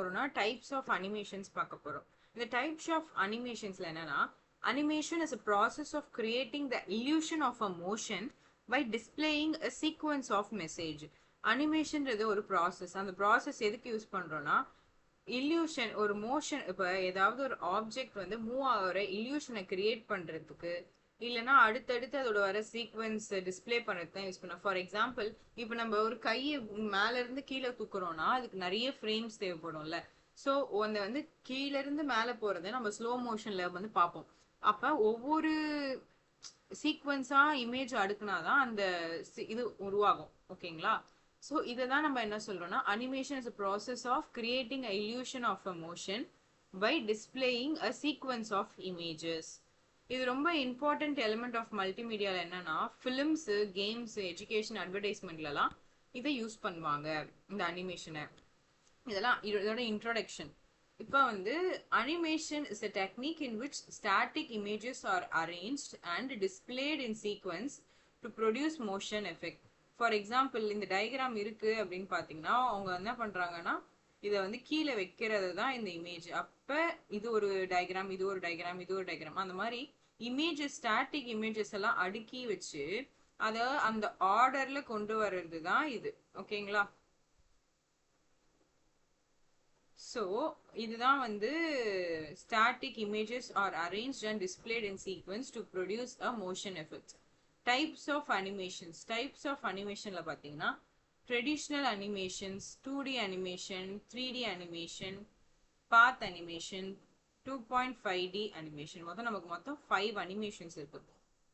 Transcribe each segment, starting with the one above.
போறோம்னா types of animations பார்க்க போறோம். இந்த டைப்ஸ் ஆஃப் அனிமேஷன்ஸ்ல என்னன்னா, animation is a process of creating the illusion of a motion by displaying a sequence of message. அனிமேஷன்றது ஒரு process. அந்த process எதுக்கு யூஸ் பண்றோம்னா, இல்யூஷன் ஒரு மோஷன், இப்போ ஏதாவது ஒரு ஆப்ஜெக்ட் வந்து மூவ் ஆகிற இல்யூஷனை கிரியேட் பண்றதுக்கு, இல்லைன்னா அடுத்தடுத்து அதோட வர சீக்வன்ஸ் டிஸ்பிளே பண்ணுறது தான் யூஸ் பண்ணோம். ஃபார் எக்ஸாம்பிள், இப்போ நம்ம ஒரு கையை மேல இருந்து கீழே தூக்குறோம்னா அதுக்கு நிறைய ஃப்ரேம்ஸ் தேவைப்படும்ல. ஸோ அந்த வந்து கீழே இருந்து மேலே போறதை நம்ம ஸ்லோ மோஷன்ல வந்து பார்ப்போம். அப்ப ஒவ்வொரு சீக்வன்ஸா இமேஜ் அடுக்குனாதான் அந்த இது உருவாகும். ஓகேங்களா? ஸோ இதை தான் நம்ம என்ன சொல்றோம்னா, animation is a process of creating a illusion of a motion by displaying a sequence of images. இது ரொம்ப இம்பார்ட்டன்ட் எலிமெண்ட் ஆஃப் மல்டிமீடியால என்னன்னா, ஃபிலிம்ஸ், கேம்ஸ், எஜுகேஷன், அட்வர்டைஸ்மெண்ட்லலாம் இதை யூஸ் பண்ணுவாங்க இந்த அனிமேஷனை. இதெல்லாம் இதோட இன்ட்ரோடக்ஷன். இப்போ வந்து animation is a technique in which static images are arranged and displayed in sequence to produce motion effect. For example, இந்த டயக்ராம் இருக்கு அப்படின்னு பார்த்தீங்கன்னா, அவங்க என்ன பண்றாங்கன்னா, இதை வந்து கீழே வைக்கிறது தான் இந்த இமேஜ். அப்ப இது ஒரு டயக்ராம், இது ஒரு டயக்ராம், இது ஒரு டயக்ராம், அந்த மாதிரி இமேஜஸ், ஸ்டாட்டிக் இமேஜஸ் எல்லாம் அடுக்கி வச்சு அதை அந்த ஆர்டர்ல கொண்டு வர்றது தான் இது. ஓகேங்களா? ஸோ இதுதான் வந்து static images are arranged and displayed in sequence to produce a motion effect. Types of animations. Types of animationல பார்த்தீங்கன்னா, traditional animations, 2D animation, 3D animation, path animation, 2.5D animation. மொத்தம் 5 animations இருக்கு.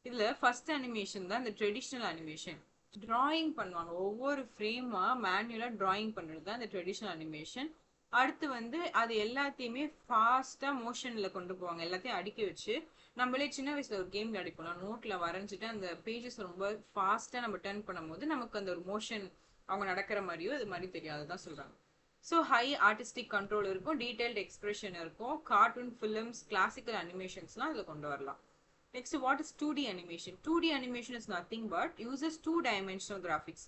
இதுல ஃபர்ஸ்ட் அனிமேஷன் தான் இந்த traditional animation. Drawing பண்ணுவாங்க, ஒவ்வொரு ஃப்ரேமா மேனுவலா drawing பண்றது தான் இந்த ட்ரெடிஷ்னல் அனிமேஷன். அடுத்து வந்து அது எல்லாத்தையுமே ஃபாஸ்டா மோஷன்ல கொண்டு போவாங்க, எல்லாத்தையும் அடுக்கி வச்சு. நம்மளே சின்ன வயசுல ஒரு கேம் அடிப்போம், நோட்ல வரைஞ்சிட்டு அந்த பேஜஸ் ரொம்ப ஃபாஸ்டா நம்ம டர்ன் பண்ணும்போது நமக்கு அந்த ஒரு மோஷன் அவங்க நடக்கிற மாதிரியோ அது மாதிரி தெரியும். அதுதான் சொல்றாங்க. ஸோ ஹை ஆர்டிஸ்டிக் கண்ட்ரோல் இருக்கும், டீடைல்டு எக்ஸ்பிரஷன் இருக்கும், கார்ட்டூன், ஃபிலிம்ஸ், கிளாசிக்கல் அனிமேஷன்ஸ்லாம் அதில் கொண்டு வரலாம். Next, what is 2D animation? 2D animation is nothing but uses 2-dimensional graphics.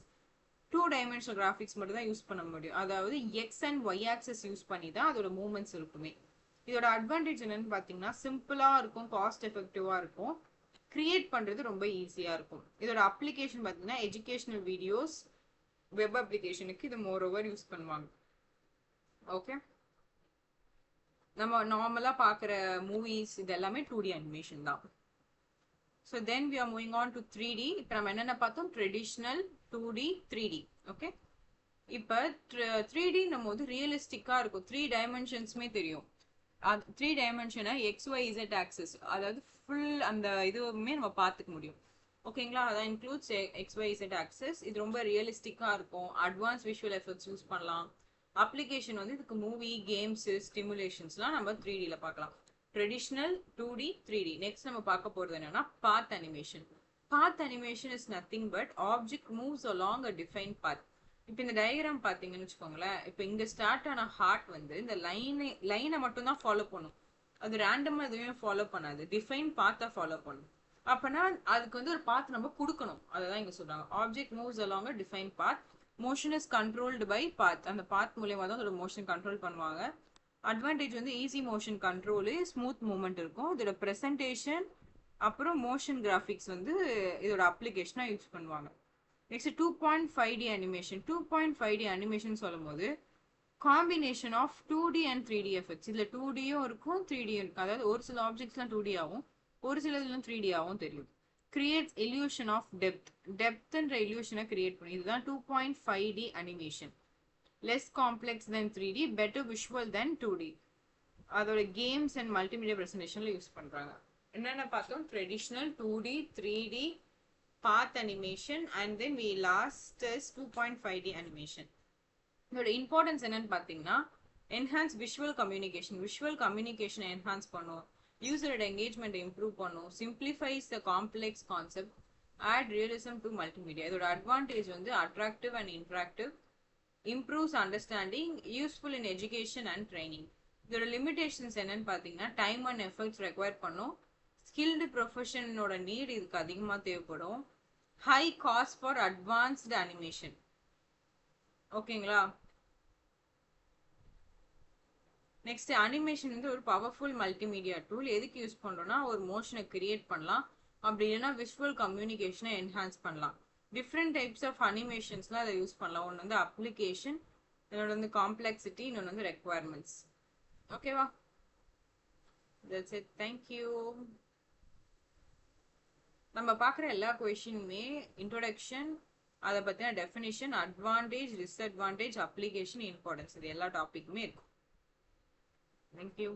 2-dimensional graphics மட்டும் தான் யூஸ் பண்ண முடியும். அதாவது X and Y axis use பண்ணி தான் அதோட மூவ்மெண்ட்ஸ் இருக்குமே. இதோட அட்வான்டேஜ் என்னன்னு பார்த்தீங்கன்னா, சிம்பிளா இருக்கும், காஸ்ட் எஃபெக்டிவா இருக்கும், கிரியேட் பண்றது ரொம்ப ஈஸியா இருக்கும். இதோட அப்ளிகேஷன் பார்த்தீங்கன்னா, எஜுகேஷனல் வீடியோஸ், வெப் அப்ளிகேஷனுக்கு இது மோர் ஓவர் யூஸ் பண்ணுவாங்க. ஓகே, நம்ம நார்மலா பார்க்குற மூவிஸ் இது எல்லாமே 2D அனிமேஷன் தான். So then we are moving on to 3D. இப்போ நம்ம என்னென்ன பார்த்தோம்? Traditional, 2D, 3D. ஓகே, இப்போ 3D நம்ம வந்து ரியலிஸ்டிக்காக இருக்கும், 3 டைமென்ஷன்ஸுமே தெரியும். 3 டைமென்ஷனை XYZ ஆக்சஸ், அதாவது ஃபுல் அந்த இதுவுமே நம்ம பார்த்துக்க முடியும். ஓகேங்களா? அதான் இன்க்ளூட்ஸ் XYZ ஆக்சஸ். இது ரொம்ப ரியலிஸ்டிக்காக இருக்கும், அட்வான்ஸ் விஷுவல் எஃபெக்ட்ஸ் யூஸ் பண்ணலாம். அப்ளிகேஷன் வந்து இதுக்கு மூவி, கேம்ஸ், ஸ்டிமுலேஷன்ஸ்லாம் நம்ம 3Dல பார்க்கலாம். Traditional, 2D, 3D. நெக்ஸ்ட் நம்ம பார்க்க போகிறது என்னன்னா, path animation. Path animation is nothing but object moves along a define path. இப்போ இந்த டயக்ராம் பார்த்தீங்கன்னு வச்சுக்கோங்களேன், இப்போ இங்கே ஸ்டார்ட் ஆன ஹார்ட் வந்து இந்த லைனை மட்டும் தான் ஃபாலோ பண்ணும், அது ரேண்டமாக எதுவுமே ஃபாலோ பண்ணாது, டிஃபைன் பாத்தை ஃபாலோ பண்ணும். அப்போனா அதுக்கு வந்து ஒரு பாத் நம்ம கொடுக்கணும். அதை தான் இங்கே சொல்கிறாங்க, object moves along a define path, motion is controlled by path. அந்த பாத் மூலியமாக தான் அதோட மோஷன் கண்ட்ரோல் பண்ணுவாங்க. அட்வான்டேஜ் வந்து easy motion control, smooth movement இருக்கும். இதோட ப்ரெசன்டேஷன் அப்புறம் மோஷன் கிராஃபிக்ஸ் வந்து இதோட அப்ளிகேஷனாக யூஸ் பண்ணுவாங்க. Next 2.5D animation. 2.5D animation சொல்லும் போது combination of 2D and 3D effects. இதில் 2Dயும் இருக்கும், 3Dயும் இருக்கும். அதாவது ஒரு சில ஆப்ஜெக்ட்ஸ்லாம் 2D ஆகும், ஒரு சில இதெல்லாம் 3D ஆகும் தெரியும். Creates illusion of depth. டெப்த்ன்ற இல்யூஷனை கிரியேட் பண்ணி, இதுதான் 2.5D animation. Less complex then 3D, better visual then 2D. அதோட கேம்ஸ் அண்ட் மல்டிமீடியா ப்ரெசன்டேஷன்ல யூஸ் பண்றாங்க. என்னென்ன பார்த்தோம்? Traditional, 2D, 3D, path animation, and then we last is 2.5D animation. இதோட இம்பார்ட்டன்ஸ் என்னன்னு பார்த்தீங்கன்னா, என்ஹான்ஸ் விஷுவல் கம்யூனிகேஷன். விஷுவல் கம்யூனிகேஷனை enhance பண்ணும், யூசரோட என்கேஜ்மெண்ட்டை இம்ப்ரூவ் பண்ணும், simplifies the complex concept, add realism to multimedia. இதோட அட்வான்டேஜ் வந்து attractive and interactive, improves understanding, useful in education and training. இதோட லிமிடேஷன்ஸ் என்னன்னு பார்த்தீங்கன்னா, டைம் அண்ட் எஃபர்ட்ஸ் ரெக்வயர் பண்ணும், ஸ்கில்டு ப்ரொஃபஷனோட நீட் இதுக்கு அதிகமாக தேவைப்படும், high cost for advanced animation. ஓகேங்களா? நெக்ஸ்ட் அனிமேஷன் வந்து ஒரு பவர்ஃபுல் மல்டிமீடியா டூல். எதுக்கு யூஸ் பண்றோம்னா ஒரு மோஷனை கிரியேட் பண்ணலாம், அப்படி இல்லைன்னா விஷுவல் கம்யூனிகேஷனை என்ஹான்ஸ் பண்ணலாம். டிஃப்ரெண்ட் டைப்ஸ் ஆஃப் அனிமேஷன்ஸ்லாம் அதை யூஸ் பண்ணலாம். ஒன்று வந்து அப்ளிகேஷன், இன்னொன்று வந்து காம்ப்ளெக்சிட்டி, இன்னொன்று வந்து ரெக்குவயர்மெண்ட்ஸ். ஓகேவா? That's it. தேங்க்யூ. நம்ம பார்க்குற எல்லா கொஷினுமே இன்ட்ரோடக்ஷன், அதை பற்றின definition, advantage, disadvantage, application, importance, இது எல்லா டாப்பிக்குமே இருக்கும். Thank you.